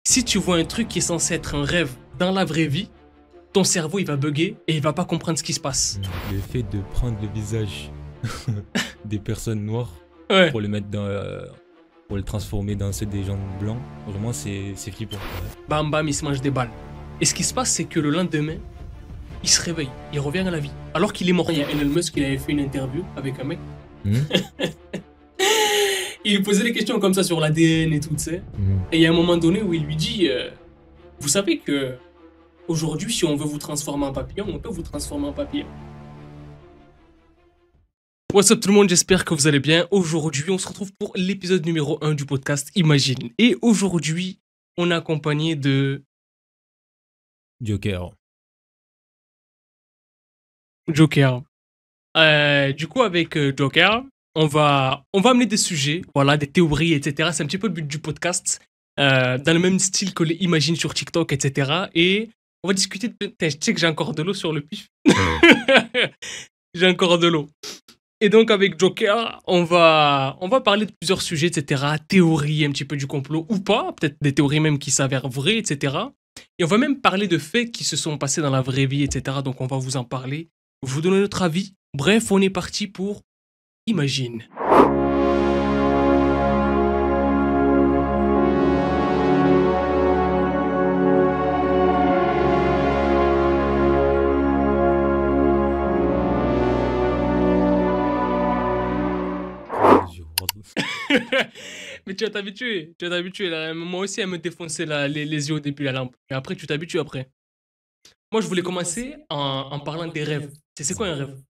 Si tu vois un truc qui est censé être un rêve dans la vraie vie, ton cerveau il va bugger et il va pas comprendre ce qui se passe. Le fait de prendre le visage des personnes noires Ouais. pour le mettre dans, pour le transformer dans ceux des gens blancs, vraiment c'est flippant. Bam bam, il se mange des balles. Et ce qui se passe, c'est que le lendemain, il se réveille, il revient à la vie. Alors qu'il est mort. Il y a Elon Musk, il avait fait une interview avec un mec. Hmm. Il lui posait des questions comme ça sur l'ADN et tout, tu sais. Et il y a un moment donné où il lui dit vous savez que aujourd'hui, si on veut vous transformer en papillon, on peut vous transformer en papillon. What's up tout le monde, j'espère que vous allez bien. Aujourd'hui, on se retrouve pour l'épisode numéro 1 du podcast Imagine. Et aujourd'hui, on est accompagné de Joker. Joker. Du coup, avec Joker, on va amener des sujets, voilà, des théories, etc. C'est un petit peu le but du podcast, dans le même style que les Imagine sur TikTok, etc. Et on va discuter de... Putain, je sais que j'ai encore de l'eau sur le pif. J'ai encore de l'eau. Et donc, avec Joker, on va parler de plusieurs sujets, etc. Théories un petit peu du complot ou pas, peut-être des théories même qui s'avèrent vraies, etc. Et on va même parler de faits qui se sont passés dans la vraie vie, etc. Donc, on va vous en parler, vous donner notre avis. Bref, on est parti pour Imagine. Mais tu vas t'habituer là. Moi aussi, elle me défonçait les yeux au début, la lampe. Et après, tu t'habitues après. Moi, je voulais commencer en parlant des rêves. C'est quoi un rêve?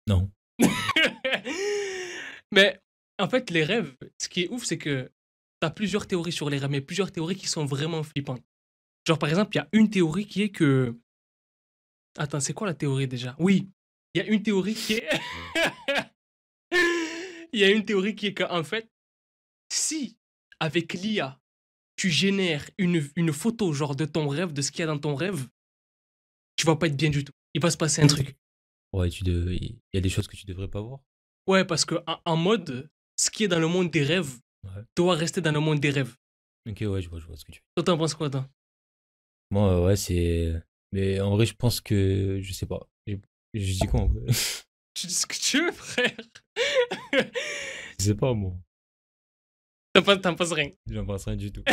Non. Mais en fait, les rêves, ce qui est ouf, c'est que tu as plusieurs théories sur les rêves, mais plusieurs théories qui sont vraiment flippantes. Genre, par exemple, il y a une théorie qui est que... Attends, c'est quoi la théorie déjà? Oui, il y a une théorie qui est... Il y a une théorie qui est qu'en fait, si, avec l'IA, tu génères une photo genre de ton rêve, de ce qu'il y a dans ton rêve, tu vas pas être bien du tout. Il va se passer un truc. Ouais, il y a des choses que tu devrais pas voir. Ouais, parce que en mode, ce qui est dans le monde des rêves Ouais. doit rester dans le monde des rêves. Ok, ouais, je vois ce que tu veux. Toi, t'en penses quoi, toi? Moi, ouais, c'est. Mais en vrai, je pense que. Je sais pas. Je dis quoi en vrai? Tu dis ce que tu veux, frère. Je sais pas, moi. T'en penses rien. J'en pense rien du tout.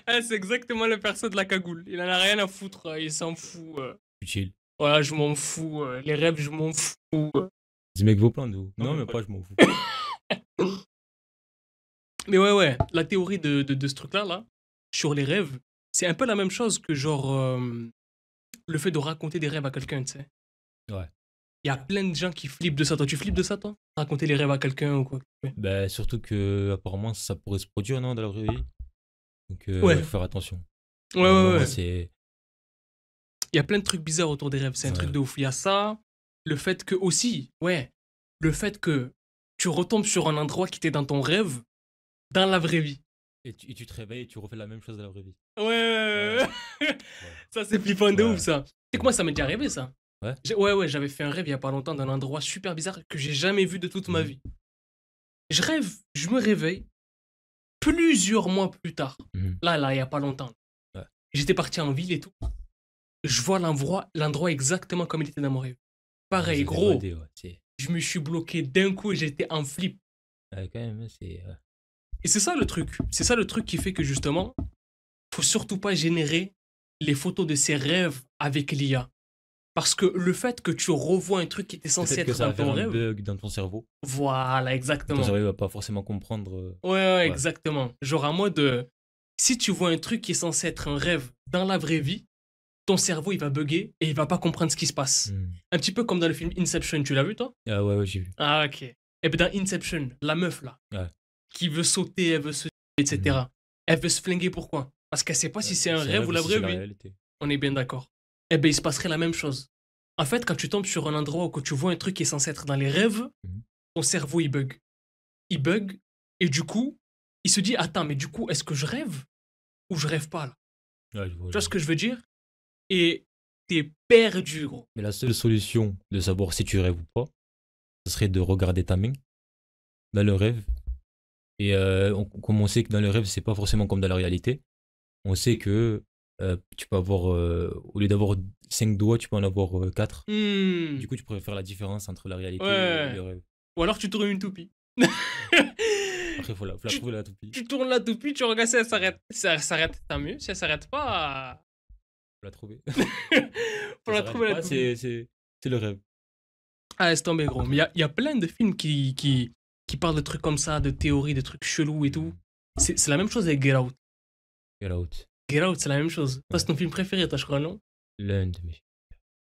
Ah, c'est exactement le perso de la cagoule. Il en a rien à foutre. Il s'en fout. Chill. Voilà, je m'en fous. Les rêves, je m'en fous. Dis mec, vos plans de vous. Non, mais pas, je m'en fous. Mais ouais, la théorie de ce truc-là, là, sur les rêves, c'est un peu la même chose que genre le fait de raconter des rêves à quelqu'un, tu sais. Ouais. Il y a plein de gens qui flippent de ça. Toi, tu flippes de ça, toi? Raconter les rêves à quelqu'un ou quoi? Bah, surtout que, apparemment, ça pourrait se produire, non, dans la vraie vie. Donc, Ouais. faut faire attention. Ouais. Moi, c'est. Il y a plein de trucs bizarres autour des rêves. C'est un truc de ouf. Il y a ça. Le fait que aussi, le fait que tu retombes sur un endroit qui était dans ton rêve, dans la vraie vie. Et tu te réveilles et tu refais la même chose dans la vraie vie. Ouais. Ouais. Ça, c'est flippant de Ouais. ouf, ça. Tu sais que moi, ça m'est déjà arrivé, ça. Ouais. Ouais, j'avais fait un rêve il y a pas longtemps d'un endroit super bizarre que j'ai jamais vu de toute ma vie. Je rêve, je me réveille plusieurs mois plus tard. Mhm. Là, il y a pas longtemps. Ouais. J'étais parti en ville et tout. Je vois l'endroit exactement comme il était dans mon rêve. Pareil, Vous gros. évadez, ouais, Je me suis bloqué d'un coup et j'étais en flip. ouais, quand même, c'est. Et c'est ça le truc. C'est ça le truc qui fait que justement, faut surtout pas générer les photos de ses rêves avec l'IA. Parce que le fait que tu revois un truc qui était censé Peut-être que être ça dans va faire ton un rêve. bug dans ton cerveau. Voilà, Ton exactement. cerveau va pas forcément comprendre. Ouais, exactement. Genre en mode, si tu vois un truc qui est censé être un rêve dans la vraie vie, ton cerveau il va bugger et il va pas comprendre ce qui se passe. Un petit peu comme dans le film Inception, tu l'as vu toi? Ah ouais, j'ai vu. Ah ok. Et bien dans Inception, la meuf là, Ouais. qui veut sauter, elle veut se... etc. Elle veut se flinguer pourquoi? Parce qu'elle sait pas si c'est un rêve ou la vraie vie. Réalité. On est bien d'accord. Eh ben il se passerait la même chose. En fait, quand tu tombes sur un endroit où que tu vois un truc qui est censé être dans les rêves, ton cerveau il bug. Il bug et du coup, il se dit attends, mais du coup, est-ce que je rêve ou je rêve pas là? Ouais, je vois. Tu vois ce que je veux dire? Et t'es perdu, gros. Mais la seule solution de savoir si tu rêves ou pas, ce serait de regarder ta main dans le rêve Et comme on sait que dans le rêve, c'est pas forcément comme dans la réalité, on sait que tu peux avoir, au lieu d'avoir 5 doigts, tu peux en avoir 4. Hmm. Du coup, tu pourrais faire la différence entre la réalité et Ouais. le rêve. Ou alors tu tournes une toupie. Après, faut la tu, trouver la toupie. tu tournes la toupie, tu regardes si elle s'arrête. Si elle s'arrête, tant mieux. Si elle s'arrête pas, Faut la trouver. faut Ça la s'arrête trouver la pas, toupie. c'est le rêve. Ah, laisse tomber, gros. Mais il y a plein de films qui parlent de trucs comme ça, de théories, de trucs chelous et tout. Mm. C'est la même chose avec Get Out. Get Out. Get Out, c'est la même chose. Toi, c'est Ouais. ton film préféré, toi, je crois, non? L'un de mes.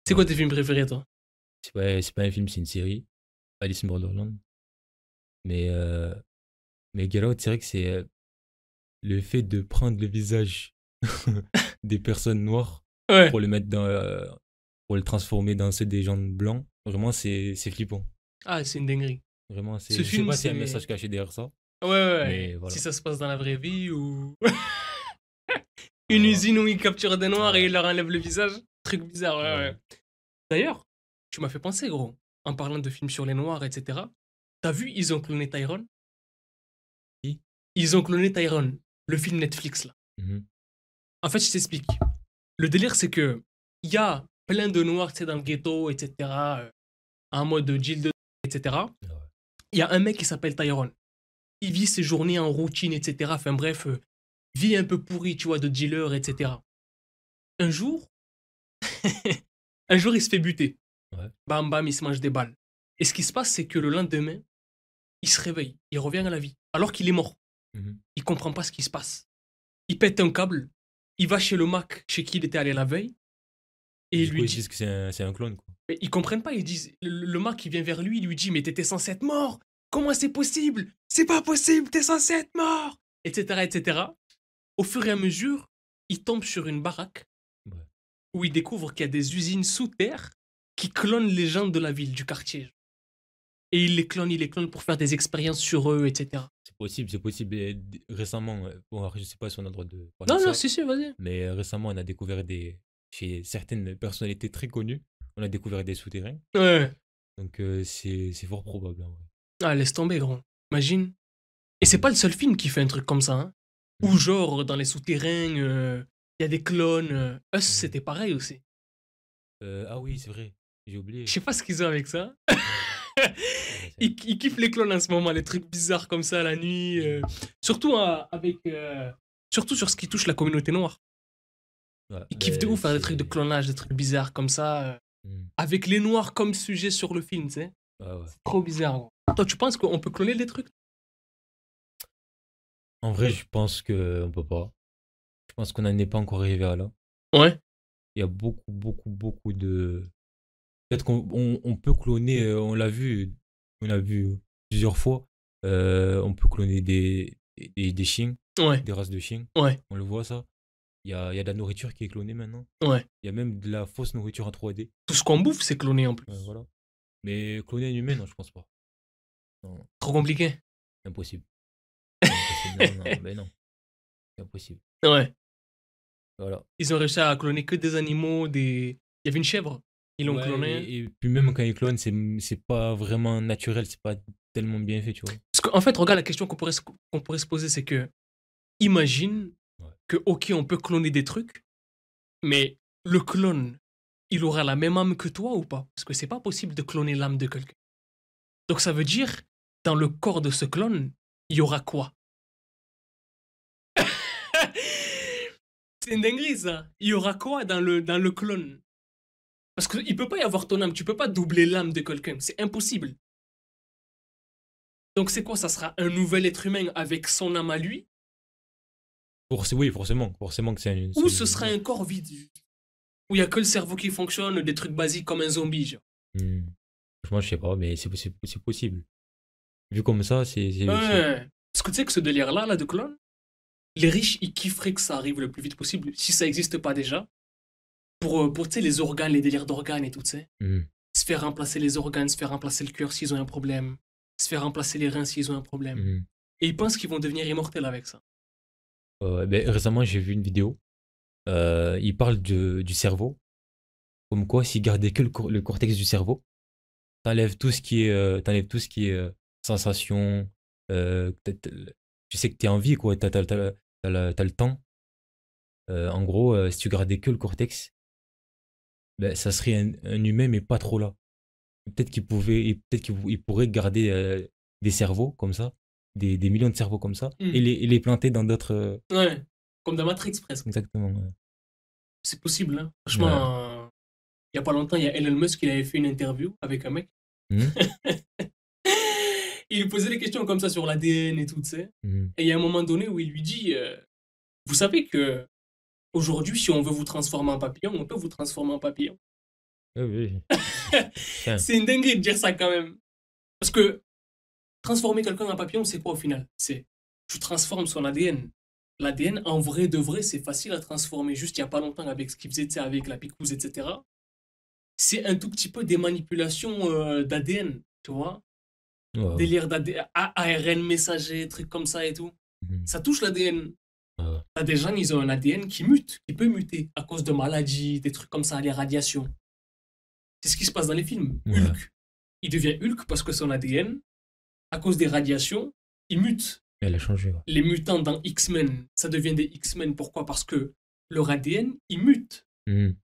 C'est quoi Ouais. tes films préférés, toi? C'est pas un film, c'est une série. Alice in Borderland. Mais, Get Out, c'est vrai que c'est le fait de prendre le visage des personnes noires Ouais. pour le mettre pour le transformer dans ceux des gens blancs. Vraiment, c'est flippant. Ah, c'est une dinguerie. Vraiment, Ce je sais film, pas s'il y a un c'est. message caché derrière ça, Ouais, ouais, mais ouais. Si voilà. ça se passe dans la vraie vie ou. Une Voilà. usine où ils capturent des noirs et Ouais. ils leur enlèvent le visage. Truc bizarre, ouais, Ouais. ouais. D'ailleurs, tu m'as fait penser, gros, en parlant de films sur les noirs, etc. T'as vu, ils ont cloné Tyrone? Qui? Ils ont cloné Tyrone, le film Netflix, là. Mhm. En fait, je t'explique. Le délire, c'est que il y a plein de noirs, tu sais, dans le ghetto, etc. En mode deal de etc. Ouais. Il y a un mec qui s'appelle Tyrone. Il vit ses journées en routine, etc. Enfin bref, vie un peu pourrie, tu vois, de dealer, etc. Un jour, un jour, il se fait buter. Ouais. Bam, bam, il se mange des balles. Et ce qui se passe, c'est que le lendemain, il se réveille, il revient à la vie, alors qu'il est mort. Mhm. Il comprend pas ce qui se passe. Il pète un câble, il va chez le Mac, chez qui il était allé la veille, et il Du lui coup, ils dit, disent que c'est un clone, quoi. mais ils comprennent pas, ils disent, le Mac il vient vers lui, il lui dit, mais t'étais censé être mort, comment c'est possible? C'est pas possible, t'es censé être mort, etc., etc. Au fur et à mesure, il tombe sur une baraque Ouais. où il découvre qu'il y a des usines sous terre qui clonent les gens de la ville, du quartier. Et il les clone pour faire des expériences sur eux, etc. C'est possible, c'est possible. Et récemment, bon, après, je sais pas si on a le droit de parler de Non, non, ça, si, vas-y. mais récemment, on a découvert chez certaines personnalités très connues, on a découvert des souterrains. Ouais. Donc, c'est fort probable, en vrai. Ah, laisse tomber, gros. Imagine. Et c'est pas le seul film qui fait un truc comme ça, hein. Ou Mhm. genre, dans les souterrains, il y a des clones. Us, Mhm. c'était pareil aussi. Ah oui, c'est vrai, j'ai Je oublié. sais pas ce qu'ils ont avec ça. Ouais, Ils kiffent les clones en ce moment, les trucs bizarres comme ça la nuit. Surtout surtout sur ce qui touche la communauté noire. ouais, Ils kiffent de ben, ouf faire des trucs de clonage, des trucs bizarres comme ça. Mhm. Avec les noirs comme sujet sur le film, tu sais. Ouais, ouais. C'est trop bizarre, gros. Toi, tu penses qu'on peut cloner des trucs? En vrai, je pense qu'on peut pas. Je pense qu'on n'en est pas encore arrivé à là. Ouais. Il y a beaucoup, beaucoup, beaucoup de. Peut-être qu'on peut cloner, on l'a vu plusieurs fois. On peut cloner des chiens, Ouais. des races de chiens. Ouais. On le voit ça. Il y a de la nourriture qui est clonée maintenant. Ouais. Il y a même de la fausse nourriture en 3D. Tout ce qu'on bouffe, c'est cloné en plus. Voilà. Mais cloner un humain, non, je pense pas. Non, Trop compliqué. impossible. Impossible. Non, non, mais non. C'est impossible. Ouais. Voilà. Ils ont réussi à cloner que des animaux, des. Il y avait une chèvre. Ils l'ont Ouais, clonée. et puis même quand ils clonent, c'est pas vraiment naturel, c'est pas tellement bien fait, tu vois. Parce qu'en fait, regarde, la question qu'on pourrait se poser, c'est que, imagine Ouais. que, ok, on peut cloner des trucs, mais le clone, il aura la même âme que toi ou pas? Parce que c'est pas possible de cloner l'âme de quelqu'un. Donc ça veut dire, dans le corps de ce clone, il y aura quoi? C'est une dinguerie, ça. Il y aura quoi dans le clone? Parce qu'il peut pas y avoir ton âme, tu peux pas doubler l'âme de quelqu'un, c'est impossible. Donc c'est quoi? Ça sera un nouvel être humain avec son âme à lui? Oui, forcément. Forcément que Ou ce sera un corps vide? Où il y a que le cerveau qui fonctionne, des trucs basiques comme un zombie, genre. Hmm. Franchement, je sais pas, mais c'est possible. Vu comme ça, Ouais. Parce que tu sais que ce délire-là, là, de clone, les riches, ils kifferaient que ça arrive le plus vite possible, si ça n'existe pas déjà. Pour tu sais, les organes, les délires d'organes et tout, tu sais. Hmm. Se faire remplacer les organes, se faire remplacer le cœur s'ils ont un problème. Se faire remplacer les reins s'ils ont un problème. Hmm. Et ils pensent qu'ils vont devenir immortels avec ça. Ben, récemment, j'ai vu une vidéo. Il parle du cerveau. Comme quoi, s'il gardait que le cortex du cerveau, t'enlèves tout ce qui est sensation, Tu sais que t'es en vie, quoi. T'as le temps. En gros, si tu gardais que le cortex, ben, ça serait un humain, mais pas trop là. Peut-être qu'il pourrait garder des cerveaux comme ça, des millions de cerveaux comme ça, Hmm. et les planter dans d'autres. Ouais. Comme dans Matrix, presque. Exactement. Ouais. C'est possible, hein. Ouais. Franchement, il y a pas longtemps, il y a Elon Musk qui avait fait une interview avec un mec. Mhm. Il lui posait des questions comme ça sur l'ADN et tout, tu sais. Mhm. Et il y a un moment donné où il lui dit vous savez que aujourd'hui, si on veut vous transformer en papillon, on peut vous transformer en papillon. Ouais, oui. Enfin, C'est une dinguerie de dire ça quand même. Parce que transformer quelqu'un en papillon, c'est quoi au final? C'est tu transformes son ADN. L'ADN, en vrai de vrai, c'est facile à transformer. Juste il n'y a pas longtemps avec ce qu'il faisait, tu sais, avec la picouse, etc. C'est un tout petit peu des manipulations d'ADN, tu vois? ouais, ouais. Délire ARN messager, trucs comme ça et tout. Mhm. Ça touche l'ADN. Ouais, T'as des gens, ils ont un ADN qui mute, qui peut muter à cause de maladies, des trucs comme ça, les radiations. C'est ce qui se passe dans les films. ouais. Hulk. Il devient Hulk parce que son ADN, à cause des radiations, il mute. Elle a changé. Ouais. Les mutants dans X-Men, ça devient des X-Men. Pourquoi? Parce que leur ADN, il mute. Mhm.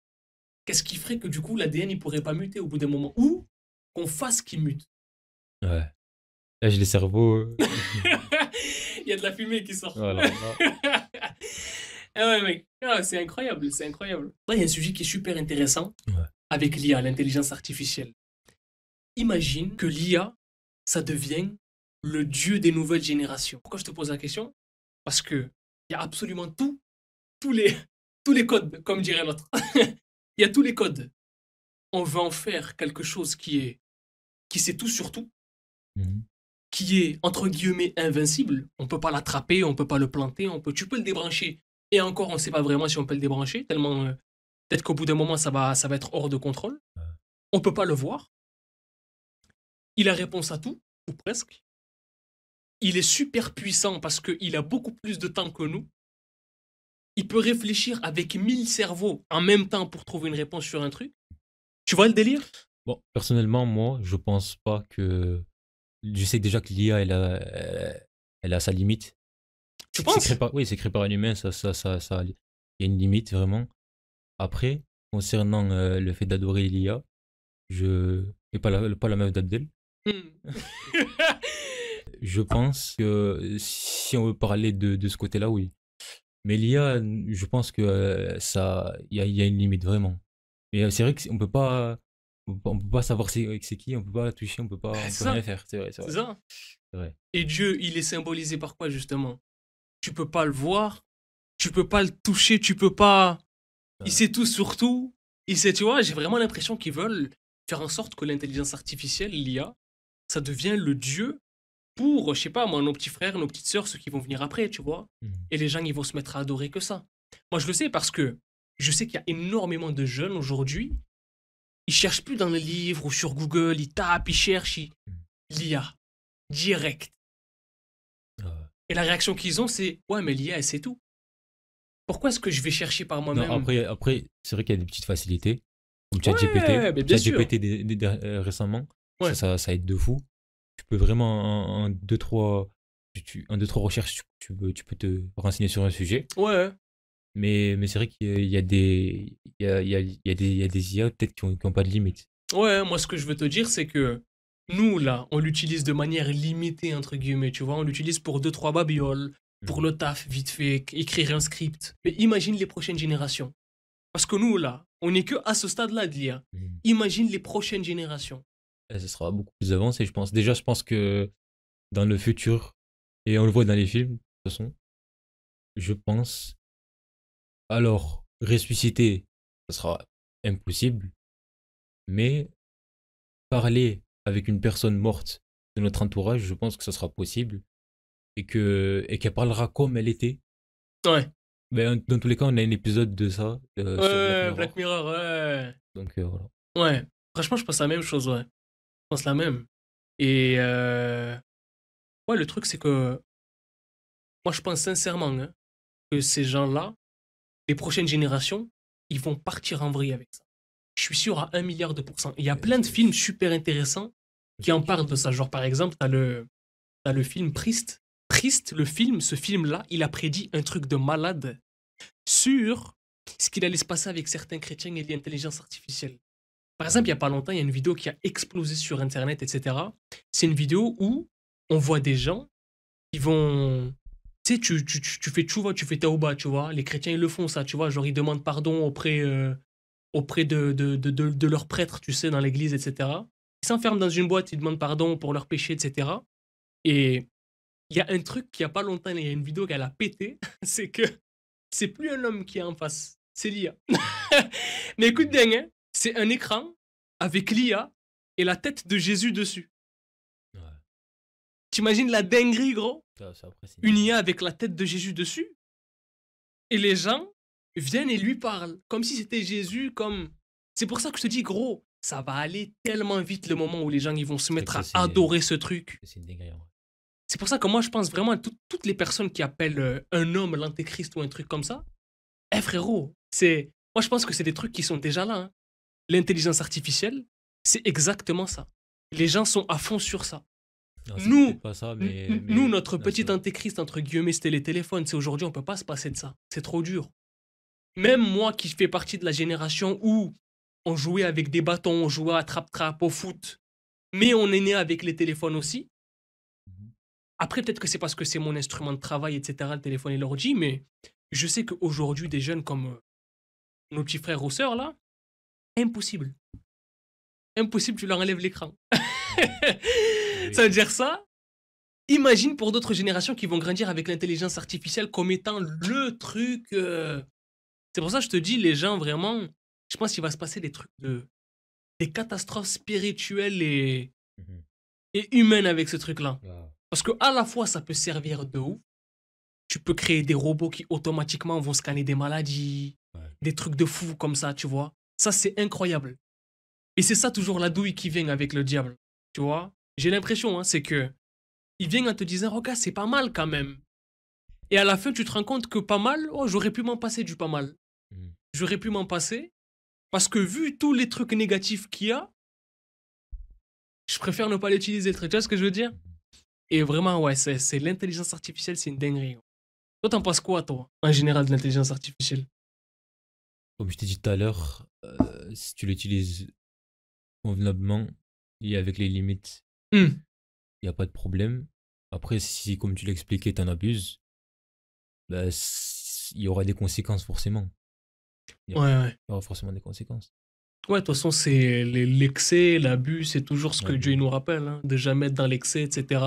Qu'est-ce qui ferait que du coup, l'ADN, il pourrait pas muter au bout d'un moment? Ou qu'on fasse qu'il mute. Ouais. Là, j'ai les cerveaux. Il y a de la fumée qui sort. Voilà. Là. Ah ouais, mec. Ah, c'est incroyable, c'est incroyable. Là, il y a un sujet qui est super intéressant Ouais. avec l'IA, l'intelligence artificielle. Imagine que l'IA, ça devient le dieu des nouvelles générations. Pourquoi je te pose la question? Parce que il y a absolument tous les, tous les codes, comme dirait l'autre. Il y a tous les codes. On veut en faire quelque chose qui sait tout sur tout, Mhm. qui est entre guillemets invincible. On peut pas l'attraper, on peut pas le planter, tu peux le débrancher. Et encore, on ne sait pas vraiment si on peut le débrancher, tellement peut-être qu'au bout d'un moment, ça va être hors de contrôle. On peut pas le voir. Il a réponse à tout, ou presque. Il est super puissant parce qu'il a beaucoup plus de temps que nous. Il peut réfléchir avec 1000 cerveaux en même temps pour trouver une réponse sur un truc. Tu vois le délire? Bon, personnellement, moi, je pense pas que. Je sais déjà que l'IA, elle a sa limite. Tu C'est créé penses? par, oui, c'est créé par un humain, il y a une limite vraiment. Après, concernant le fait d'adorer l'IA, et pas la meuf d'Abdel, Hmm. je pense que si on veut parler de ce côté-là, oui. Mais l'IA, je pense que il y a une limite vraiment. Mais c'est vrai qu'on peut pas, on peut pas savoir c'est qui, on peut pas la toucher, on C'est peut rien ça, faire. C'est vrai, c'est c'est vrai, ça. c'est vrai. Et Dieu, il est symbolisé par quoi justement? Tu peux pas le voir, tu peux pas le toucher, tu peux pas. Il Ouais. sait tout sur tout. Il sait, tu vois, j'ai vraiment l'impression qu'ils veulent faire en sorte que l'intelligence artificielle, l'IA, ça devient le dieu pour, je sais pas, moi, nos petits frères, nos petites sœurs, ceux qui vont venir après, tu vois. Mhm. Et les gens, ils vont se mettre à adorer que ça. Moi, je le sais parce que je sais qu'il y a énormément de jeunes aujourd'hui, ils cherchent plus dans les livres ou sur Google, ils tapent, ils cherchent, l'IA, direct. Ouais. Et la réaction qu'ils ont, c'est ouais, mais l'IA, elle sait tout. Pourquoi est-ce que je vais chercher par Non, moi-même? après c'est vrai qu'il y a des petites facilités, comme ChatGPT. Ouais, mais bien sûr. ChatGPT récemment, Ouais, ça aide de fou. Tu peux vraiment, en deux, trois, en deux, trois recherches, tu peux te renseigner sur un sujet. ouais, Mais c'est vrai qu'il y a des, il y a des IA peut-être qui ont pas de limite. ouais. Moi, ce que je veux te dire, c'est que nous, là, on l'utilise de manière limitée, entre guillemets, tu vois. On l'utilise pour deux, trois babioles, pour Mhm. le taf, vite fait, écrire un script. Mais imagine les prochaines générations. Parce que nous, là, on n'est que à ce stade-là de l'IA. Mhm. Imagine les prochaines générations. Et ce sera beaucoup plus avancé, je pense. Déjà, je pense que dans le futur, et on le voit dans les films, de toute façon, je pense, alors, ressusciter, ce sera impossible, mais parler avec une personne morte de notre entourage, je pense que ce sera possible, et qu'elle parlera comme elle était. Ouais. Ben, dans tous les cas, on a un épisode de ça sur Black Ouais, Black Mirror. Mirror, ouais. Donc voilà. Ouais. Franchement, je pense la même chose, ouais. Je pense la même. Et ouais, le truc, c'est que moi, je pense sincèrement hein, que ces gens-là, les prochaines générations, ils vont partir en vrille avec ça. Je suis sûr à 1 milliard de pourcents. Il y a plein de films super intéressants qui en parlent de ça. Genre, par exemple, t'as T'as le film Priest. Priest, le film, ce film-là, il a prédit un truc de malade sur ce qu'il allait se passer avec certains chrétiens et l'intelligence artificielle. Par exemple, il n'y a pas longtemps, il y a une vidéo qui a explosé sur Internet, etc. C'est une vidéo où on voit des gens qui vont... Tu sais, tu fais tchouva, tu fais taouba, tu vois. Les chrétiens, ils le font, ça, tu vois. Genre, ils demandent pardon auprès de leur prêtre, tu sais, dans l'église, etc. Ils s'enferment dans une boîte, ils demandent pardon pour leurs péchés, etc. Et il y a un truc qui, il n'y a pas longtemps, il y a une vidéo qu'elle a pété, c'est que c'est plus un homme qui est en face, c'est l'IA. Mais écoute bien, hein, c'est un écran avec l'IA et la tête de Jésus dessus. Ouais. T'imagines la dinguerie, gros? Ça, après, c'est Une IA avec la tête de Jésus dessus. Et les gens viennent et lui parlent, comme si c'était Jésus, comme... C'est pour ça que je te dis, gros, ça va aller tellement vite le moment où les gens ils vont se C'est mettre que à ça, c'est adorer ce truc. c'est une dinguerie, en vrai. C'est pour ça que moi, je pense vraiment à toutes les personnes qui appellent un homme l'antéchrist ou un truc comme ça. Eh frérot, moi je pense que c'est des trucs qui sont déjà là, hein. L'intelligence artificielle, c'est exactement ça. Les gens sont à fond sur ça. Non, c'est Nous, peut-être pas ça, mais nous, notre non, petit antéchrist, entre guillemets, c'était les téléphones. C'est aujourd'hui, on peut pas se passer de ça. C'est trop dur. Même moi qui fais partie de la génération où on jouait avec des bâtons, on jouait à trap-trap, au foot, mais on est né avec les téléphones aussi. Mhm. Après, peut-être que c'est parce que c'est mon instrument de travail, etc., le téléphone et l'ordi, mais je sais qu'aujourd'hui, des jeunes comme nos petits frères ou sœurs, là, impossible. Impossible, tu leur enlèves l'écran. Oui. Ça veut dire ça. Imagine pour d'autres générations qui vont grandir avec l'intelligence artificielle comme étant le truc. C'est pour ça que je te dis, les gens, vraiment, je pense qu'il va se passer des catastrophes spirituelles Mhm. et humaines avec ce truc-là. Wow. Parce que à la fois, ça peut servir de ouf. Tu peux créer des robots qui automatiquement vont scanner des maladies, Ouais. des trucs de fou comme ça, tu vois. Ça, c'est incroyable. Et c'est ça toujours la douille qui vient avec le diable, tu vois. J'ai l'impression, hein, c'est que il vient en te disant, regarde, c'est pas mal quand même. Et à la fin, tu te rends compte que pas mal, oh, j'aurais pu m'en passer du pas mal. Mhm. J'aurais pu m'en passer parce que vu tous les trucs négatifs qu'il y a, je préfère ne pas l'utiliser le truc. Tu vois ce que je veux dire? Mhm. Et vraiment, ouais, c'est l'intelligence artificielle, c'est une dinguerie. Toi, t'en penses quoi, toi, en général, de l'intelligence artificielle? Comme je t'ai dit tout à l'heure, si tu l'utilises convenablement et avec les limites, Hmm. il n'y a pas de problème. Après, si, comme tu l'expliquais, t'en abuses, bah, il y aura des conséquences forcément. Il y Ouais, ouais. aura forcément des conséquences. Ouais, de toute façon, c'est l'excès, l'abus, c'est toujours ce que Dieu L'abus. nous rappelle, hein, de jamais être dans l'excès, etc.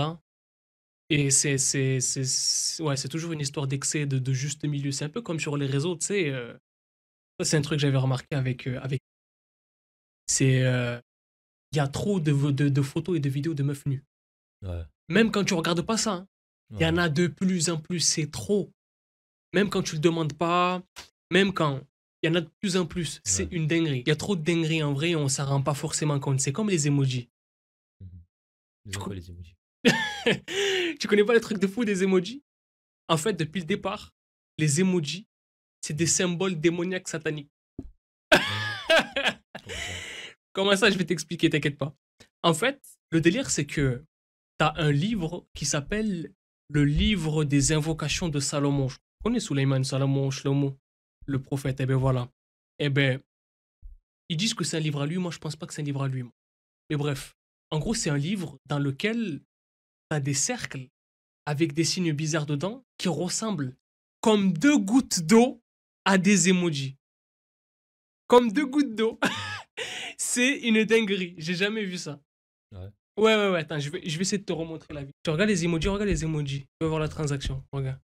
Et ouais, c'est toujours une histoire d'excès, de juste milieu. C'est un peu comme sur les réseaux, tu sais. Ça, c'est un truc que j'avais remarqué avec. C'est. Il y a trop de photos et de vidéos de meufs nues. Ouais. Même quand tu regardes pas ça, hein, il y en Ouais. a de plus en plus, c'est trop. Même quand tu le demandes pas, même quand il y en a de plus en plus, c'est Ouais. une dinguerie. Il y a trop de dingueries en vrai, on s'en rend pas forcément compte. C'est comme les emojis. Mhm. Je Tu, vois co- pas les emojis. tu connais pas les trucs de fou des emojis? En fait, depuis le départ, les emojis, c'est des symboles démoniaques sataniques. Hein. Comment ça? Comment ça, je vais t'expliquer, t'inquiète pas. En fait, le délire, c'est que t'as un livre qui s'appelle le livre des invocations de Salomon. Je connais Suleiman, Salomon, Shlomo, le prophète. Eh ben voilà. Eh ben, ils disent que c'est un livre à lui. Moi, je pense pas que c'est un livre à lui, moi. Mais bref, en gros, c'est un livre dans lequel t'as des cercles avec des signes bizarres dedans qui ressemblent comme deux gouttes d'eau à des emojis. Comme deux gouttes d'eau. C'est une dinguerie. J'ai jamais vu ça. Ouais. Ouais, ouais, ouais. Attends, je vais essayer de te remontrer la vie. Tu regardes les emojis, regarde les emojis. Tu vas voir la transaction. Regarde.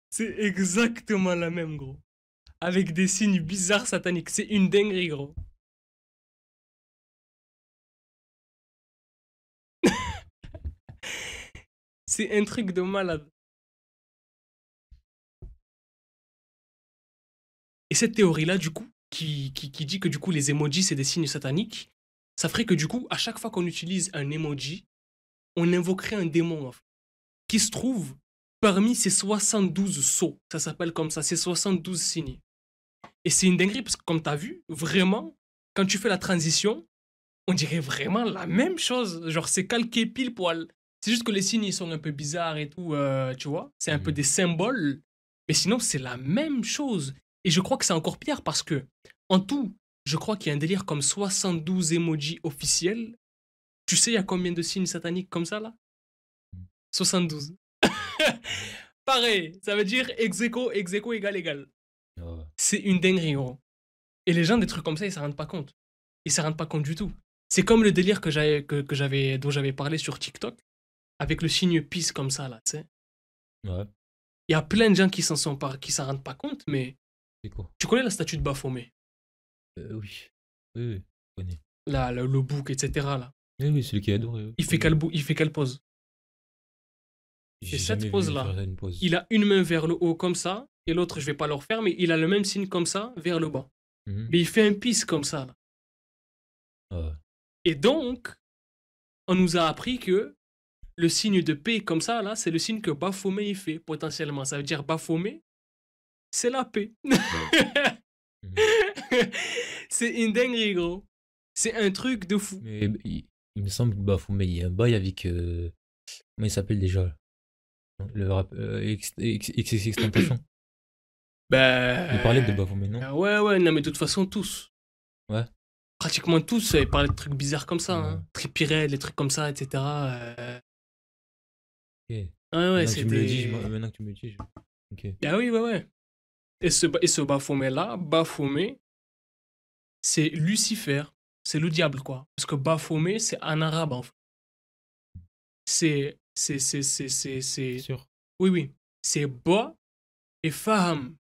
C'est exactement la même, gros. Avec des signes bizarres sataniques. C'est une dinguerie, gros. C'est un truc de malade. Et cette théorie-là, du coup, qui dit que du coup les emojis c'est des signes sataniques, ça ferait que du coup, à chaque fois qu'on utilise un emoji, on invoquerait un démon, en fait, qui se trouve parmi ces 72 sceaux. Ça s'appelle comme ça, ces 72 signes. Et c'est une dinguerie parce que comme tu as vu, vraiment, quand tu fais la transition, on dirait vraiment la même chose. Genre, c'est calqué pile poil. C'est juste que les signes, ils sont un peu bizarres et tout, tu vois. C'est un peu des symboles. Mais sinon, c'est la même chose. Et je crois que c'est encore pire parce que, en tout, je crois qu'il y a un délire comme 72 emojis officiels. Tu sais, il y a combien de signes sataniques comme ça, là? 72. Pareil, ça veut dire ex aequo égal égal. Ouais. C'est une dinguerie, gros. Et les gens, des trucs comme ça, ils s'en rendent pas compte. Ils s'en rendent pas compte du tout. C'est comme le délire dont j'avais parlé sur TikTok, avec le signe peace comme ça, là, tu sais. Ouais. Il y a plein de gens qui qui s'en rendent pas compte, mais C'est quoi? tu connais la statue de Baphomet, Oui. Oui, je connais. là, le bouc, etc. Là. Oui, celui qui est adoré. Il fait quelle pose? J'ai cette jamais vu pose-là. faire une pause. Il a une main vers le haut comme ça, et l'autre, je vais pas le refaire, mais il a le même signe comme ça vers le bas. Mais il fait un peace comme ça, là. Ouais. Et donc, on nous a appris que le signe de paix comme ça, là, c'est le signe que Baphomet il fait, potentiellement. Ça veut dire Baphomet, c'est la paix. C'est une dinguerie, gros. C'est un truc de fou. Mais il me semble que Baphomet, il y a un bail avec. Comment il s'appelle déjà? Le rap. XXXTentacion. Il parlait de Baphomet, non? Ouais, non, mais de toute façon, tous. Ouais. Pratiquement tous, ils parlaient de trucs bizarres comme ça. Ouais. Hein. Tripirel, les trucs comme ça, etc. Ok. Ouais, Maintenant que tu me le dis, c'était. maintenant que tu me le dis, ok. Ah oui, ouais. Et ce Baphomet-là, Baphomet, c'est Lucifer. C'est le diable, quoi. Parce que Baphomet, c'est en arabe, en fait. C'est. Sûr. Oui. C'est Ba et Faham.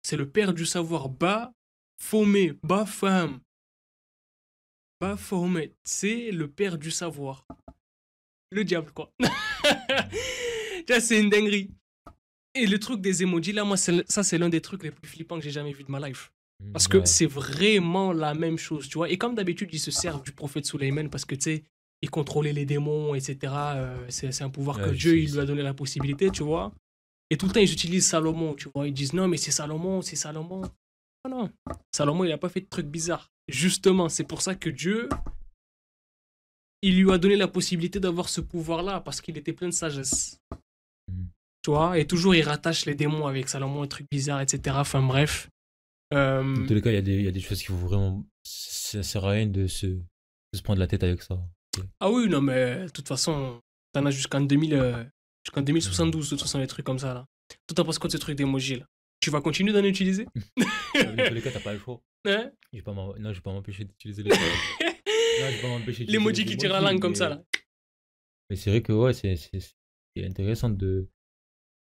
C'est le père du savoir. Baphomet. Bafaham. Baphomet. C'est le père du savoir. Le diable, quoi. Ça, c'est une dinguerie. Et le truc des emojis, là, moi, ça, c'est l'un des trucs les plus flippants que j'ai jamais vu de ma life. Parce que c'est vraiment la même chose, tu vois. Et comme d'habitude, ils se servent du prophète Suleiman parce que, tu sais, il contrôlait les démons, etc. C'est un pouvoir que Dieu il lui a donné la possibilité, tu vois. Et tout le temps, ils utilisent Salomon, tu vois. Ils disent non, mais c'est Salomon. Non. Salomon, il n'a pas fait de trucs bizarres. Justement, c'est pour ça que Dieu, il lui a donné la possibilité d'avoir ce pouvoir-là parce qu'il était plein de sagesse. Tu vois, et toujours, il rattache les démons avec Salomon, des trucs bizarres, etc. Enfin, bref. Dans tous les cas, il y a des choses qui vont vraiment. Ça sert à rien de se prendre la tête avec ça. Ah oui, non, mais de toute façon, t'en as jusqu'en 2072, de toute façon, les trucs comme ça, là. Tout en passe quoi de ce truc d'emoji, là? Tu vas continuer d'en utiliser? Dans tous les cas, t'as pas le choix. Hein? Je vais pas m'empêcher d'utiliser les. Non, je vais pas m'empêcher d'utiliser L'emoji qui tire la langue comme ça, là. Mais c'est vrai que, ouais, c'est intéressant de.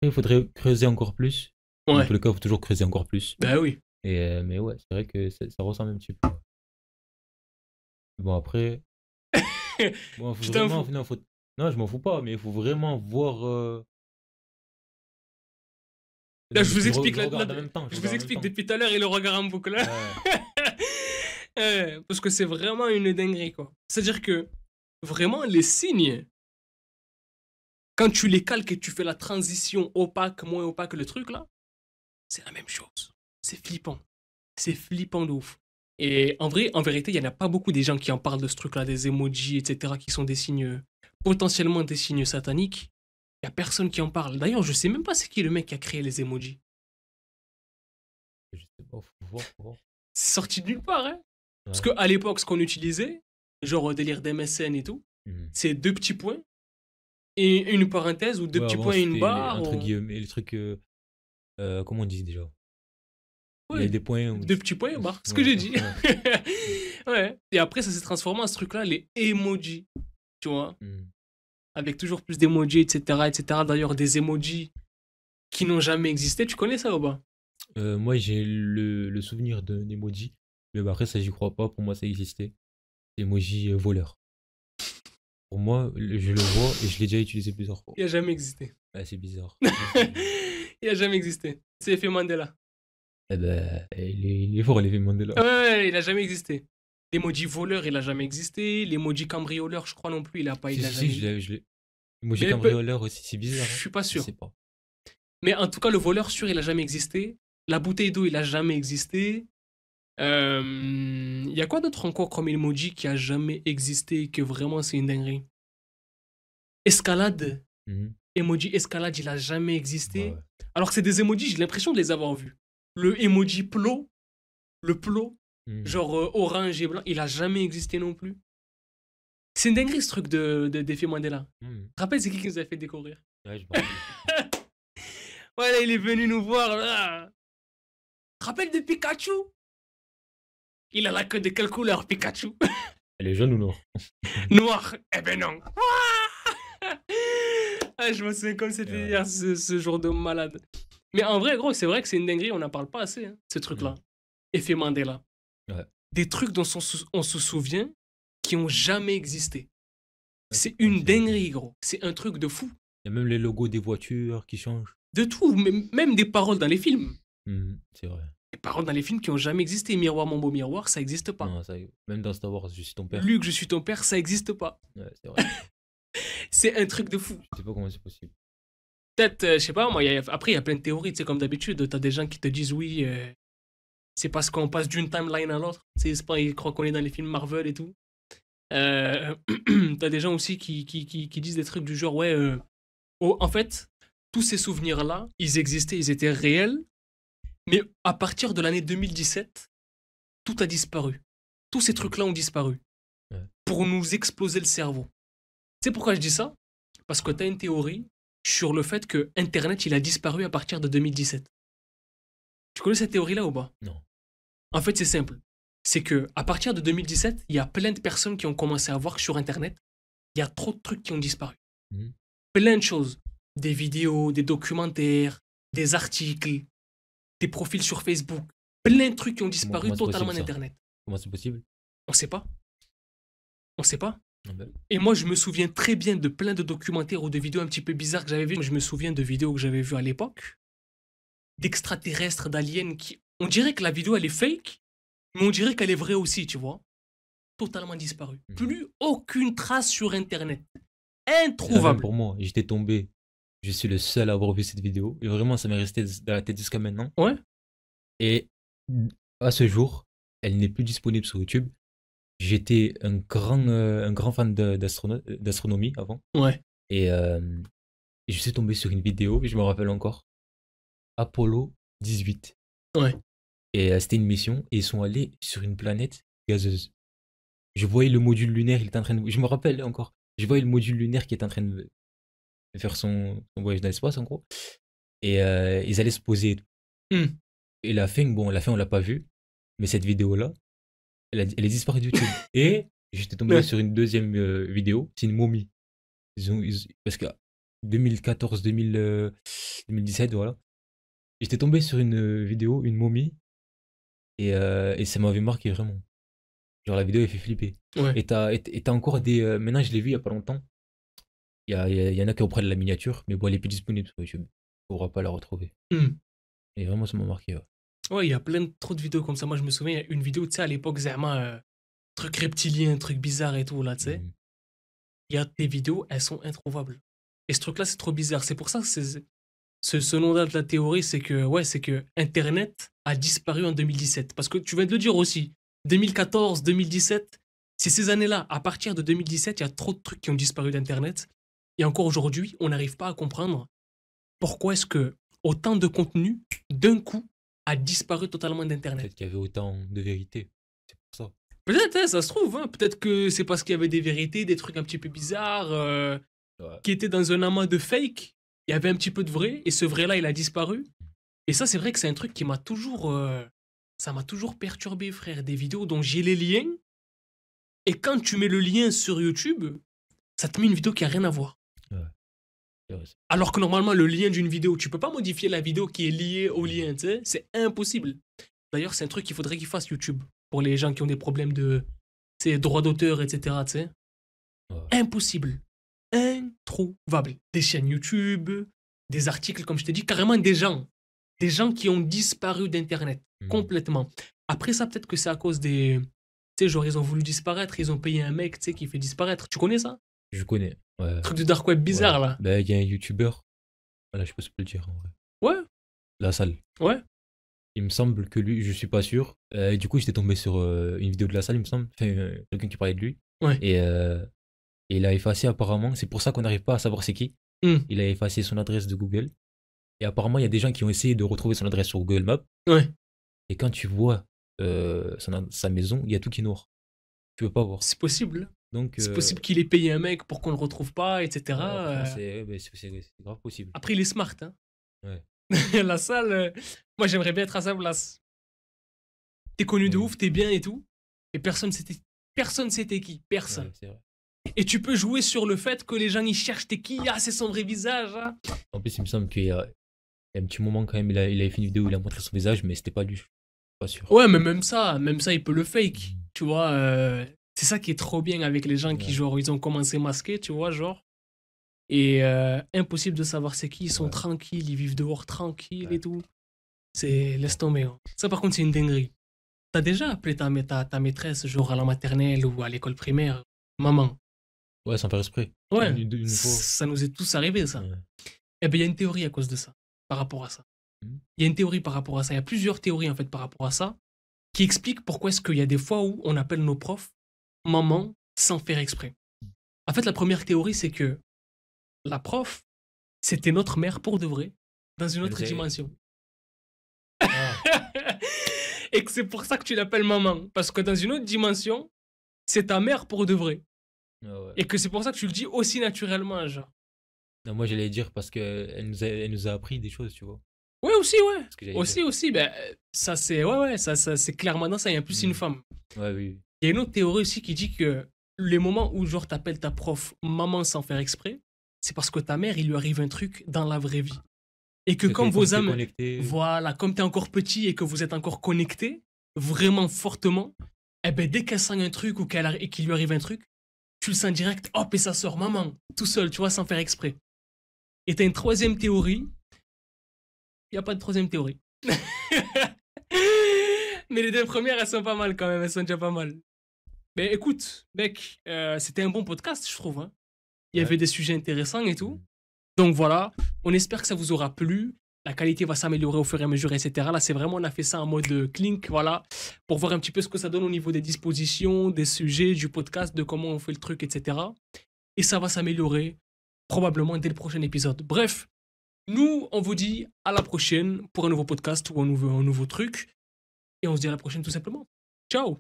Il faudrait creuser encore plus. Ouais. Dans tous les cas, il faut toujours creuser encore plus. Bah oui. Mais ouais, c'est vrai que ça ressemble un petit peu. Bon, après. Bon, faut vraiment, non, je m'en fous pas, mais il faut vraiment voir. Là, je vous explique, je vous explique depuis tout à l'heure et le regard en boucle. Parce que c'est vraiment une dinguerie, quoi. C'est-à-dire que, vraiment, les signes, quand tu les calques et tu fais la transition opaque, moins opaque, le truc, là, c'est la même chose. C'est flippant. C'est flippant de ouf. Et en vrai, en vérité, il n'y en a pas beaucoup des gens qui en parlent de ce truc-là, des emojis, etc., qui sont des signes, potentiellement des signes sataniques. Il n'y a personne qui en parle. D'ailleurs, je sais même pas c'est qui le mec qui a créé les emojis. Je sais pas, faut voir. C'est sorti de nulle part, hein. Parce qu'à l'époque, ce qu'on utilisait, genre délire d'MSN et tout, c'est 2 petits points et une parenthèse ou 2 petits points et une barre. Entre guillemets, le truc. Comment on dit déjà? Ouais, il y a des points. 2 petits points et barre. Ce que j'ai dit. Ouais. Et après, ça s'est transformé en ce truc-là, les emojis. Tu vois? Avec toujours plus d'emojis, etc., etc. D'ailleurs, des emojis qui n'ont jamais existé. Tu connais ça ou pas? Moi, j'ai le souvenir d'un emoji. Mais bah, après, ça, j'y crois pas. Pour moi, ça existait. Emoji voleur. Pour moi, je le vois et je l'ai déjà utilisé plusieurs fois. Il n'a jamais existé. Ouais, c'est bizarre. Il n'a jamais existé. C'est l'effet Mandela. Eh ben, il est fort, l'effet Mandela. Ouais, il n'a jamais existé. L'emoji voleur, il n'a jamais existé. L'emoji cambrioleur, je crois non plus, il n'a pas. Si, jamais... je l'ai. L'emoji cambrioleur aussi, c'est bizarre. Je suis pas sûr. Je sais pas. Mais en tout cas, le voleur sûr, il n'a jamais existé. La bouteille d'eau, il n'a jamais existé. Il y a quoi d'autre encore comme emoji qui a jamais existé et que vraiment c'est une dinguerie? Escalade. Mhm. Emoji escalade, il a jamais Ouais, existé. ouais. Alors que c'est des emojis, j'ai l'impression de les avoir vus. Le emoji plot, le plot, Mhm. genre orange et blanc, il a jamais existé non plus. C'est une dinguerie ce truc d'effet Mandela. Mhm. Tu te rappelles, c'est qui nous a fait découvrir? Ouais, je me rappelle. Ouais, là, il est venu nous voir. Là. Tu te rappelles de Pikachu? Il a la queue de quelle couleur, Pikachu? Elle est jaune ou non? Noir. Eh ben non. Ah, je me souviens comme c'était Ouais. hier, ce genre de malade. Mais en vrai, gros, c'est vrai que c'est une dinguerie, on n'en parle pas assez, hein, ce truc-là. Mhm. Effet Mandela. Ouais. Des trucs dont on se souvient qui ont jamais existé. Ouais, C'est ouais, une c'est vrai. dinguerie, gros. C'est un truc de fou. Il y a même les logos des voitures qui changent. De tout, même des paroles dans les films. Mhm. C'est vrai. Des paroles dans les films qui ont jamais existé. Miroir, mon beau miroir, ça n'existe pas. Non, ça, même dans Star Wars, je suis ton père. Luc, je suis ton père, ça n'existe pas. Ouais, c'est vrai. C'est un truc de fou. Je sais pas comment c'est possible. Peut-être, je sais pas, moi, après, il y a plein de théories, tu sais, comme d'habitude. T'as des gens qui te disent, oui, c'est parce qu'on passe d'une timeline à l'autre. C'est pas, ils croient qu'on est dans les films Marvel et tout. T'as des gens aussi qui disent des trucs du genre, ouais, oh, en fait, tous ces souvenirs-là, ils existaient, ils étaient réels, mais à partir de l'année 2017, tout a disparu. Tous ces Mhm. trucs-là ont disparu Ouais. pour nous exploser le cerveau. Tu sais pourquoi je dis ça? Parce que t'as une théorie sur le fait que Internet, il a disparu à partir de 2017. Tu connais cette théorie-là ou pas? Non. En fait, c'est simple. C'est que à partir de 2017, il y a plein de personnes qui ont commencé à voir que sur Internet, il y a trop de trucs qui ont disparu. Mhm. Plein de choses. Des vidéos, des documentaires, des articles, des profils sur Facebook. Plein de trucs qui ont disparu Comment c'est totalement possible ça? d'Internet. Comment c'est possible? On sait pas. On sait pas. Ah ben, Et moi, je me souviens très bien de plein de documentaires ou de vidéos un petit peu bizarres que j'avais vues. Je me souviens de vidéos que j'avais vues à l'époque, d'extraterrestres, d'aliens qui... On dirait que la vidéo, elle est fake, mais on dirait qu'elle est vraie aussi, tu vois. Totalement disparu. Mhm. Plus aucune trace sur Internet. c'est la même Introuvable. pour moi. J'étais tombé. Je suis le seul à avoir vu cette vidéo. Et vraiment, ça m'est resté dans la tête jusqu'à maintenant. Ouais. Et à ce jour, elle n'est plus disponible sur YouTube. J'étais un grand fan d'astronomie avant. Ouais. Et je suis tombé sur une vidéo, je me rappelle encore. Apollo 18. Ouais. Et c'était une mission. Et ils sont allés sur une planète gazeuse. Je voyais le module lunaire, il était en train de... Je me rappelle encore. Je voyais le module lunaire qui était en train de faire son voyage dans l'espace, en gros. Et ils allaient se poser. Hmm. Et la fin, on l'a pas vue. Mais cette vidéo-là, elle est disparue de YouTube. Et j'étais tombé Ouais. sur une deuxième vidéo. C'est une momie. Parce que 2014, 2017, voilà. J'étais tombé sur une vidéo, une momie. Et ça m'avait marqué vraiment. Genre la vidéo, elle fait flipper. Ouais. Et t'as encore des... maintenant, je l'ai vu il y a pas longtemps. Il y en a qui reprennent la miniature. Mais bon, elle est plus disponible sur YouTube. On pourra pas la retrouver. Hmm. Et vraiment, ça m'a marqué. Ouais. Ouais, il y a trop de vidéos comme ça. Moi, je me souviens, il y a une vidéo, tu sais, à l'époque, Zerma, truc reptilien, truc bizarre et tout, là, tu sais. Mhm. Il y a des vidéos, elles sont introuvables. Et ce truc-là, c'est trop bizarre. C'est pour ça que ce nom-là de la théorie, c'est que, ouais, c'est que Internet a disparu en 2017. Parce que tu viens de le dire aussi. 2014, 2017, c'est ces années-là. À partir de 2017, il y a trop de trucs qui ont disparu d'Internet. Et encore aujourd'hui, on n'arrive pas à comprendre pourquoi est-ce que autant de contenu, d'un coup, a disparu totalement d'Internet. Peut-être qu'il y avait autant de vérité. C'est pour ça. Peut-être, hein, ça se trouve. Hein. Peut-être que c'est parce qu'il y avait des vérités, des trucs un petit peu bizarres, Ouais. qui étaient dans un amas de fake. Il y avait un petit peu de vrai, et ce vrai-là, il a disparu. Et ça, c'est vrai que c'est un truc qui m'a toujours... ça m'a toujours perturbé, frère. Des vidéos dont j'ai les liens, et quand tu mets le lien sur YouTube, ça te met une vidéo qui a rien à voir. Ouais. C'est vrai, ça. Alors que normalement, le lien d'une vidéo, tu peux pas modifier la vidéo qui est liée au lien, tu sais. C'est impossible. D'ailleurs, c'est un truc qu'il faudrait qu'ils fassent YouTube pour les gens qui ont des problèmes de droits d'auteur, etc. Tu sais. Ouais. Impossible. Introuvable. Des chaînes YouTube, des articles, comme je t'ai dit, carrément des gens. Des gens qui ont disparu d'Internet. Mhm. Complètement. Après ça, peut-être que c'est à cause des... Tu sais, genre, ils ont voulu disparaître, ils ont payé un mec, tu sais, qui fait disparaître. Tu connais ça? Je connais. Ouais. Truc de dark web bizarre, Ouais. là. Ben, il y a un YouTuber. Voilà, je peux se le dire en vrai. Ouais, La salle. ouais. Il me semble que lui, je suis pas sûr. Du coup, j'étais tombé sur une vidéo de la salle, il me semble. Enfin, quelqu'un qui parlait de lui. Ouais. Et il a effacé apparemment. C'est pour ça qu'on n'arrive pas à savoir c'est qui. Hmm. Il a effacé son adresse de Google. Et apparemment, il y a des gens qui ont essayé de retrouver son adresse sur Google Maps. Ouais. Et quand tu vois sa maison, il y a tout qui est noir. Tu peux pas voir. C'est possible. Donc, C'est possible qu'il ait payé un mec pour qu'on le retrouve pas, etc. franchement, c'est grave possible. Après, il est smart. Hein. Ouais. La salle, moi, j'aimerais bien être à sa place. T'es connu de Oui. ouf, t'es bien et tout. Et personne c'était qui. Personne. Ouais, c'est vrai. Et tu peux jouer sur le fait que les gens ils cherchent t'es qui. Ah, c'est son vrai visage. Ah. En plus, il me semble qu'il y a un petit moment quand même, il avait fait une vidéo où il a montré son visage, mais c'était pas lui. Je suis pas sûr. Ouais, mais même ça, il peut le fake. Tu vois, c'est ça qui est trop bien avec les gens qui, Ouais. genre, ils ont commencé masqués, tu vois, genre. Et impossible de savoir c'est qui. Ils sont Ouais. tranquilles, ils vivent dehors tranquilles Ouais. et tout. C'est laisse tomber. Hein. Ça, par contre, c'est une dinguerie. T'as déjà appelé ta maîtresse, genre à la maternelle ou à l'école primaire, maman. Ouais, sans faire exprès. Ouais, Une fois. ça nous est tous arrivé, ça. Ouais. Eh ben, il y a une théorie à cause de ça, par rapport à ça. Mhm. Il y a une théorie par rapport à ça. Il y a plusieurs théories, en fait, par rapport à ça, qui expliquent pourquoi est-ce qu'il y a des fois où on appelle nos profs maman sans faire exprès. En fait, la première théorie, c'est que la prof, c'était notre mère pour de vrai, dans une autre Elle était- dimension. Ah, Et que c'est pour ça que tu l'appelles maman. Parce que dans une autre dimension, c'est ta mère pour de vrai. ouais. Et que c'est pour ça que tu le dis aussi naturellement, genre. Non, moi, j'allais dire parce elle nous a appris des choses, tu vois. Ouais, aussi, ouais. Ce que j'allais dire. Aussi. Ben, ça, c'est. Ouais, ça, c'est clairement dans ça. Il y a plus une femme. Ouais, oui. Il y a une autre théorie aussi qui dit que les moments où, genre, t'appelles ta prof maman sans faire exprès, c'est parce que ta mère, il lui arrive un truc dans la vraie vie. Et que comme vos t'es âmes. connecté. Voilà, comme t'es encore petit et que vous êtes encore connectés, vraiment fortement, eh ben, dès qu'elle sent un truc ou et qu'il lui arrive un truc, tu le sens direct, hop, et ça sort, maman, tout seul, tu vois, sans faire exprès. Et t'as une troisième théorie. Il n'y a pas de troisième théorie. Mais les deux premières, elles sont pas mal quand même, elles sont déjà pas mal. Mais écoute, mec, c'était un bon podcast, je trouve. Hein. Il y Ouais. avait des sujets intéressants et tout. Donc voilà, on espère que ça vous aura plu. La qualité va s'améliorer au fur et à mesure, etc. Là, c'est vraiment, on a fait ça en mode clink, voilà, pour voir un petit peu ce que ça donne au niveau des dispositions, des sujets, du podcast, de comment on fait le truc, etc. Et ça va s'améliorer probablement dès le prochain épisode. Bref, nous, on vous dit à la prochaine pour un nouveau podcast ou un nouveau truc. Et on se dit à la prochaine tout simplement. Ciao!